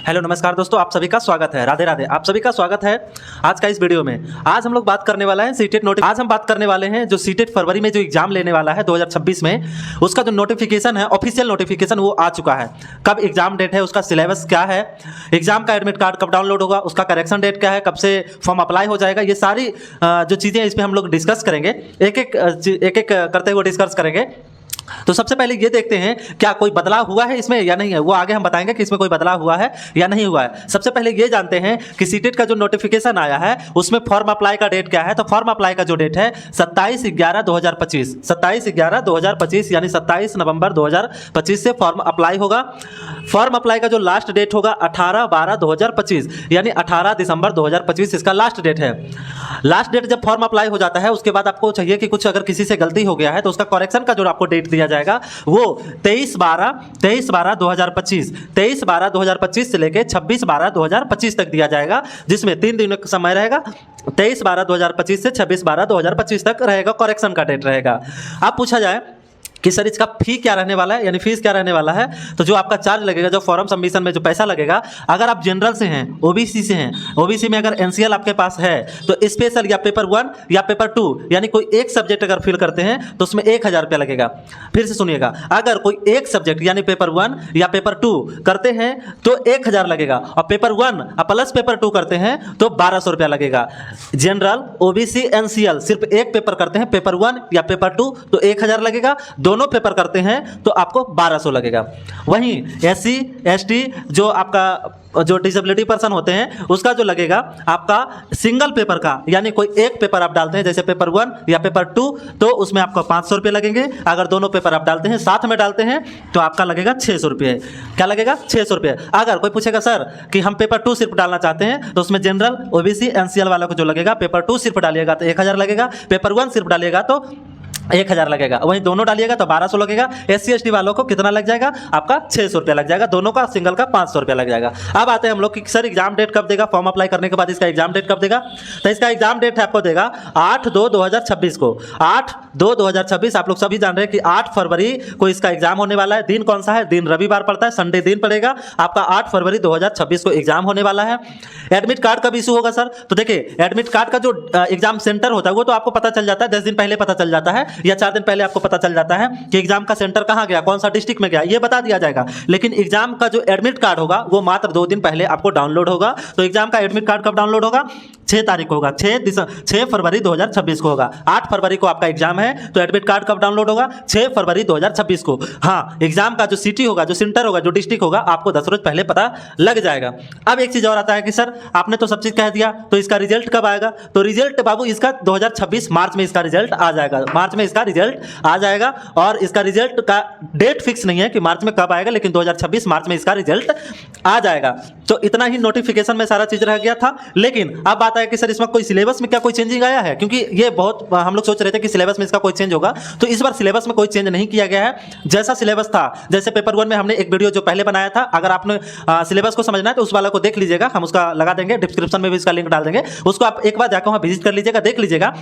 Hello नमस्कार दोस्तों, आप सभी का स्वागत है। राधे राधे, आप सभी का स्वागत है आज का इस वीडियो में। आज हम लोग बात करने वाला है सीटेट नोटिस। आज हम बात करने वाले हैं जो सीटेट फरवरी में जो एग्जाम लेने वाला है 2026 में, उसका जो नोटिफिकेशन है, ऑफिशियल नोटिफिकेशन वो आ चुका है। कब एग्जाम डेट है, उसका सिलेबस क्या है, एग्जाम का एडमिट कार्ड कब डाउनलोड होगा, उसका करेक्शन डेट क्या है, कब से फॉर्म अप्लाई हो जाएगा, ये सारी जो चीज़ें इसमें हम लोग डिस्कस करेंगे, एक एक करते हुए डिस्कस करेंगे। तो सबसे पहले ये देखते हैं क्या कोई बदलाव हुआ है इसमें या नहीं है, वो आगे हम बताएंगे कि इसमें कोई बदलाव हुआ है या नहीं हुआ है। सबसे पहले ये जानते हैं कि सीटेट का जो नोटिफिकेशन आया है उसमें फॉर्म अप्लाई का डेट क्या है। तो फॉर्म अप्लाई का जो डेट है 27/11/2025, 27/11/2025 यानी 27 नवंबर 2025 से फॉर्म अप्लाई होगा। फॉर्म अप्लाई का जो लास्ट डेट होगा 18/12/2025 यानी 18 दिसंबर 2025 इसका लास्ट डेट है। लास्ट डेट जब फॉर्म अप्लाई हो जाता है उसके बाद आपको चाहिए कि कुछ अगर किसी से गलती हो गया है तो उसका करेक्शन का जो आपको डेट दिया जाएगा वो 23/12/2025 से लेके 26/12/2025 तक दिया जाएगा, जिसमें 3 दिनों का समय रहेगा। 23/12/2025 से 26/12/2025 तक रहेगा, करेक्शन का डेट रहेगा। अब पूछा जाए कि सर इसका फी क्या रहने वाला है, यानी फीस क्या रहने वाला है, तो जो आपका चार्ज लगेगा, जो फॉर्म सबमिशन में जो पैसा लगेगा, अगर आप जनरल से हैं, ओबीसी से हैं, ओबीसी में अगर एनसीएल आपके पास है तो स्पेशल या पेपर 1 या पेपर 2 यानी कोई एक सब्जेक्ट अगर फिल करते हैं तो उसमें 1000 रुपया लगेगा। फिर से सुनिएगा, अगर कोई एक सब्जेक्ट यानी पेपर 1 या पेपर 2 करते हैं तो 1000 लगेगा, और पेपर 1 प्लस पेपर 2 करते हैं तो 1200 रुपया लगेगा। जनरल, ओबीसी, एनसीएल सिर्फ एक पेपर करते हैं, पेपर 1 या पेपर 2 तो 1000 लगेगा, दोनों पेपर करते हैं तो आपको 1200 लगेगा। वहीं एससी एसटी जो आपका जो डिसेबिलिटी पर्सन होते हैं उसका जो लगेगा आपका सिंगल पेपर का, यानी कोई एक पेपर आप डालते हैं जैसे पेपर 1 या पेपर 2 तो उसमें आपको 500 रुपये लगेंगे। अगर दोनों पेपर आप डालते हैं साथ में डालते हैं तो आपका लगेगा 600 रुपये। क्या लगेगा? 600 रुपये। अगर कोई पूछेगा सर कि हम पेपर 2 सिर्फ डालना चाहते हैं तो उसमें जनरल, ओबीसी, एनसीएल वालों को जो लगेगा, पेपर 2 सिर्फ डालिएगा तो 1000 लगेगा, पेपर 1 सिर्फ डालिएगा तो 1000 लगेगा, वहीं दोनों डालिएगा तो 1200 लगेगा। एससी एसटी वालों को कितना लग जाएगा? आपका 600 रुपया लग जाएगा, दोनों का सिंगल का 500 रुपया लग जाएगा। अब आते हैं हम लोग कि सर एग्जाम डेट कब देगा, फॉर्म अप्लाई करने के बाद इसका एग्जाम डेट कब देगा। तो इसका एग्जाम डेट आपको देगा 8/2/2026 को। 8/2/2026 आप लोग सभी जान रहे हैं कि 8 फरवरी को इसका एग्जाम होने वाला है। दिन कौन सा है? दिन रविवार पड़ता है, संडे दिन पड़ेगा। आपका 8 फरवरी 2026 को एग्जाम होने वाला है। एडमिट कार्ड कब इशू होगा सर? तो देखिए एडमिट कार्ड का जो एग्जाम सेंटर होता है वो तो आपको पता चल जाता है, 10 दिन पहले पता चल जाता है या 4 दिन पहले आपको पता चल जाता है कि एग्जाम का सेंटर कहां गया, कौन सा डिस्ट्रिक्ट में गया, ये बता दिया जाएगा। लेकिन एग्जाम का जो एडमिट कार्ड होगा वो मात्र 2 दिन पहले आपको डाउनलोड होगा। तो एग्जाम का एडमिट कार्ड कब डाउनलोड होगा? 6 तारीख को होगा, 6 फरवरी 2026 को होगा। 8 फरवरी को आपका एग्जाम है तो एडमिट कार्ड कब डाउनलोड होगा? 6 फरवरी 2026 को। हाँ, एग्जाम का जो सिटी होगा, जो सेंटर होगा, जो डिस्ट्रिक्ट होगा, आपको 10 रोज पहले पता लग जाएगा। अब एक चीज और आता है कि सर आपने तो सब चीज कह दिया, तो इसका रिजल्ट कब आएगा? तो रिजल्ट बाबू इसका 2026 मार्च में इसका रिजल्ट आ जाएगा। मार्च में इसका रिजल्ट आ जाएगा और इसका रिजल्ट का डेट फिक्स नहीं है कि मार्च में कब आएगा, लेकिन 2026 मार्च में इसका रिजल्ट आ जाएगा। तो इतना ही नोटिफिकेशन में सारा चीज रह गया था। लेकिन अब बात है कि सर इसमें कोई सिलेबस में क्या कोई चेंजिंग आया है, क्योंकि ये बहुत हम लोग सोच रहे थे कि सिलेबस में इसका कोई चेंज होगा, तो इस बार सिलेबस में कोई चेंज नहीं किया गया है। जैसा सिलेबस था, जैसे पेपर 1 में हमने एक वीडियो जो पहले बनाया था, अगर आपने सिलेबस को समझना है तो उस वाला को देख लीजिएगा, हम उसका लगा देंगे, डिस्क्रिप्शन में भी इसका लिंक डाल देंगे, उसको आप एक बार जाकर वहां विजिट कर लीजिएगा, देख लीजिएगा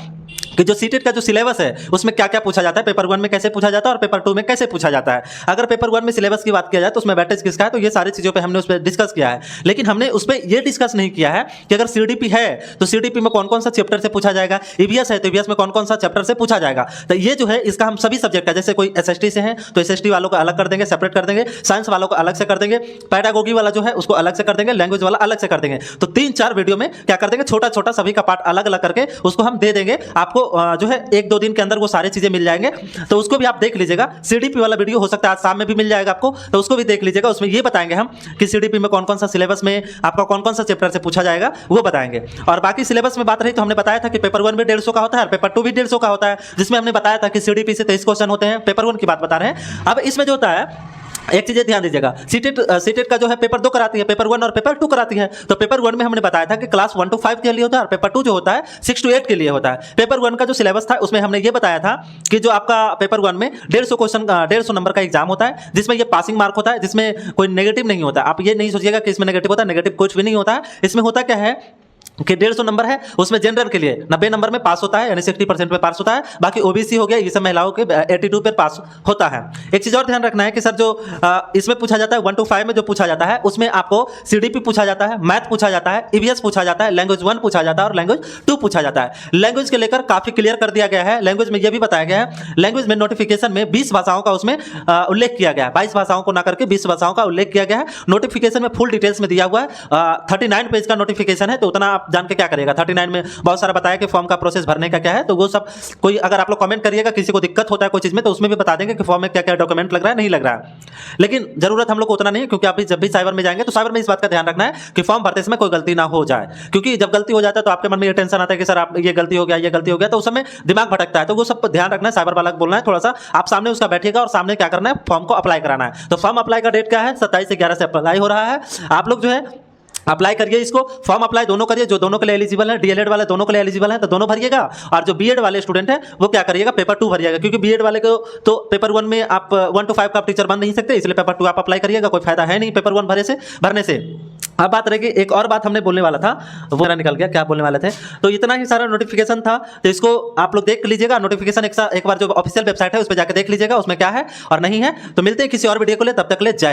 कि जो सीटेट का जो सिलेबस है उसमें क्या क्या पूछा जाता है, पेपर 1 में कैसे पूछा जाता है और पेपर 2 में कैसे पूछा जाता है। अगर पेपर 1 में सिलेबस की बात किया जाए तो उसमें वेटेज किसका है, तो ये सारी चीजों पे हमने उस पर डिस्कस किया है। लेकिन हमने उस पर ये डिस्कस नहीं किया है कि अगर सीडीपी है तो सीडीपी में कौन कौन सा चैप्टर से पूछा जाएगा, ईवीएस है तो ईवीएस में कौन कौन सा चैप्टर से पूछा जाएगा। तो ये जो है इसका हम सभी सब्जेक्ट का, जैसे कोई एसएसटी से है तो एसएसटी वालों को अलग कर देंगे, सेपरेट कर देंगे, साइंस वालों को अलग से कर देंगे, पैडागोगी वाला जो है उसको अलग से कर देंगे, लैंग्वेज वाला अलग से कर देंगे। तो 3-4 वीडियो में क्या कर देंगे, छोटा छोटा सभी का पार्ट अलग अलग करके उसको हम दे देंगे आपको। जो है 1-2 दिन के अंदर वो सारी चीजें मिल जाएंगे, तो उसको भी आप देख लीजिएगा। सीडीपी वाला वीडियो हो सकता है आज शाम में भी मिल जाएगा आपको, तो उसको भी देख लीजिएगा। उसमें ये बताएंगे हम कि सीडीपी में कौन कौन सा सिलेबस में आपका कौन कौन सा चैप्टर से पूछा जाएगा वो बताएंगे। और बाकी सिलेबस में बात रही तो हमने बताया था कि पेपर 1 भी 150 का होता है और पेपर 2 भी 150 का होता है, जिसमें हमने बताया था कि सीडीपी से 23 क्वेश्चन होते हैं। पेपर 1 की बात बता रहे हैं। अब इसमें जो होता है एक चीज ध्यान दीजिएगा, सीटेट का जो है पेपर 2 कराती है, पेपर 1 और पेपर 2 कराती है। तो पेपर 1 में हमने बताया था कि क्लास 1 to 5 के लिए होता है और पेपर 2 जो होता है 6 to 8 के लिए होता है। पेपर 1 का जो सिलेबस था उसमें हमने ये बताया था कि जो आपका पेपर 1 में 150 क्वेश्चन 150 नंबर का एग्जाम होता है, जिसमें ये पासिंग मार्क होता है, जिसमें कोई नेगेटिव नहीं होता। आप ये नहीं सोचिएगा कि इसमें नेगेटिव होता है, नेगेटिव कुछ भी नहीं होता है। इसमें होता क्या है कि 150 नंबर है, उसमें जनरल के लिए 90 नंबर में पास होता है, यानी 60% पे पास होता है। बाकी ओबीसी हो गया, ये सब महिलाओं के 82 पे पास होता है। एक चीज़ और ध्यान रखना है कि सर जो इसमें पूछा जाता है 1 to 5 में जो पूछा जाता है उसमें आपको सीडीपी पूछा जाता है, मैथ पूछा जाता है, ईवीएस पूछा जाता है, लैंग्वेज 1 पूछा जाता है और लैंग्वेज 2 पूछा जाता है। लैंग्वेज के लेकर काफ़ी क्लियर कर दिया गया है। लैंग्वेज में यह भी बताया गया है, लैंग्वेज में नोटिफिकेशन में 20 भाषाओं का उसमें उल्लेख किया गया है। 22 भाषाओं को ना करके 20 भाषाओं का उल्लेख किया गया है। नोटिफिकेशन में फुल डिटेल्स में दिया हुआ है। 39 पेज का नोटिफिकेशन है, तो उतना आप जान के क्या करिएगा। 39 में बहुत सारा बताया कि फॉर्म का प्रोसेस भरने का क्या है, तो वो सब कोई अगर आप लोग कमेंट करिएगा किसी को दिक्कत होता है कोई चीज़ में, तो उसमें भी बता देंगे कि फॉर्म में क्या क्या डॉक्यूमेंट लग रहा है, नहीं लग रहा है। लेकिन जरूरत हम लोग को उतना नहीं है, क्योंकि आप जब भी साइबर में जाएंगे तो साइबर में इस बात का ध्यान रखना है कि फॉर्म भरते समय कोई गलती ना हो जाए, क्योंकि जब गलती हो जाता है तो आपके मन में ये टेंशन आता है कि सर आप ये गलती हो गया, ये गलती हो गया, तो उस समय दिमाग भटकता है। तो वो सब ध्यान रखना है, साइबर वाला को बोलना है थोड़ा सा आप सामने उसका बैठिएगा और सामने क्या करना है, फॉर्म को अप्लाई कराना है। तो फॉर्म अप्लाई का डेट क्या है, 27 से 11 से अप्लाई हो रहा है। आप लोग जो है अप्लाई करिए, इसको फॉर्म अप्लाई दोनों करिए, जो दोनों के लिए एलिजिबल है, डीएलएड वाले दोनों के लिए एलिजिबल है तो दोनों भरिएगा, और जो बीएड वाले स्टूडेंट है वो क्या करिएगा, पेपर 2 भरिएगा, क्योंकि बीएड वाले को तो पेपर 1 में आप 1 to 5 का आप टीचर बन नहीं सकते, इसलिए पेपर 2 आप अप्लाई करिएगा, कोई फायदा है नहीं पेपर 1 भरने से। अब बात रहेगी, एक और बात हमने बोलने वाला था वो मेरा निकल गया, क्या बोलने वाले थे। तो इतना ही सारा नोटिफिकेशन था, तो इसको आप लोग देख लीजिएगा। नोटिफिकेशन एक बार जो ऑफिशियल वेबसाइट है उस पर जाकर देख लीजिएगा उसमें क्या है और नहीं है। तो मिलते हैं किसी और वीडियो को ले, तब तक ले जय।